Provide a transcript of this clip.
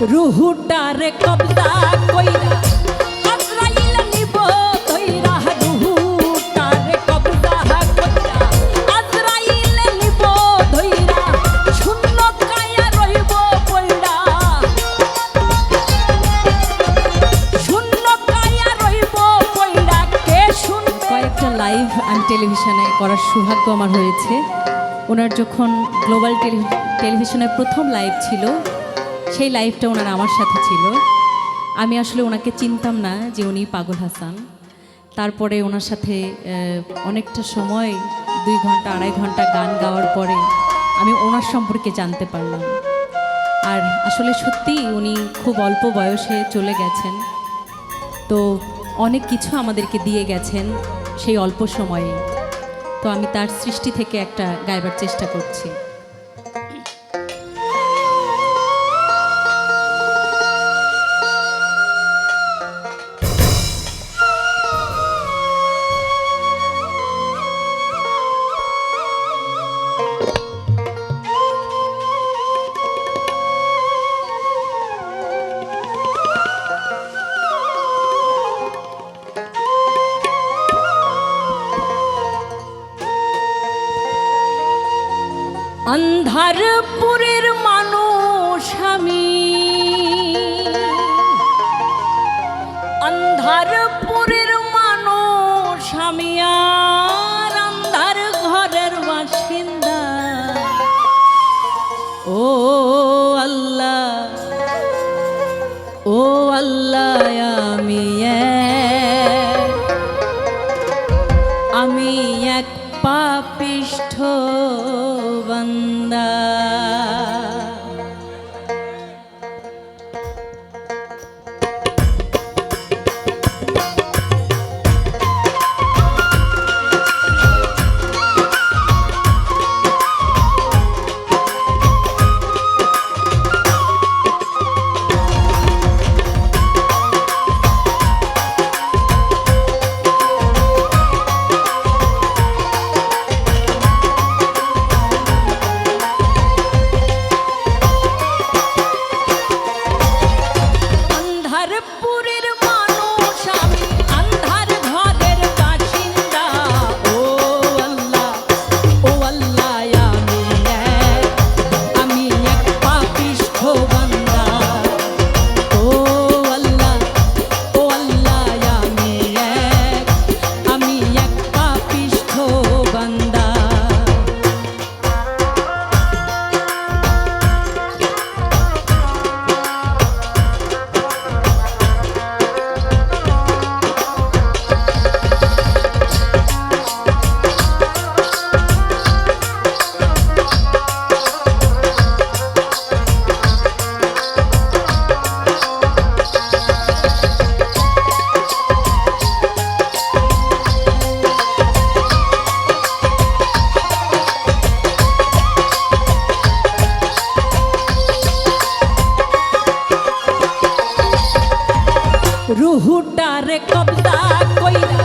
রুহুটারে কবজা কইরা আজরাইল নিব ধইরা রুহুটারে কবজা কইরা আজরাইল নিব ধইরা শূন্য কায়া রইব পয়ড়া শূন্য কায়া রইব পয়ড়া কে শুনবে। কয়েকটা লাইভ আমি টেলিভিশনে করার সৌভাগ্য আমার হয়েছে। ওনার যখন গ্লোবাল টেলিভিশনের প্রথম লাইভ ছিল সেই লাইভটা ওনার আমার সাথে ছিল। আমি আসলে ওনাকে চিনতাম না যে উনি পাগল হাসান। তারপরে ওনার সাথে অনেকটা সময় 2 ঘন্টা 2.5 ঘন্টা গান গাওয়ার পরে আমি ওনার সম্পর্কে জানতে পারলাম। আর আসলে সত্যি উনি খুব অল্প বয়সে চলে গেছেন, তো অনেক কিছু আমাদেরকে দিয়ে গেছেন সেই অল্প সময়ে। তো আমি তার সৃষ্টি থেকে একটা গাইবার চেষ্টা করছি। অন্ধারপুরের মানুষ আমি, অন্ধারপুরের মানুষ আমি, আর অন্ধার ঘরের বাসিন্দা। ও আল্লাহ, ও আল্লাহ, আমি এক পাপিষ্ঠ বান্দা। রুহুটারে কবজা কইরা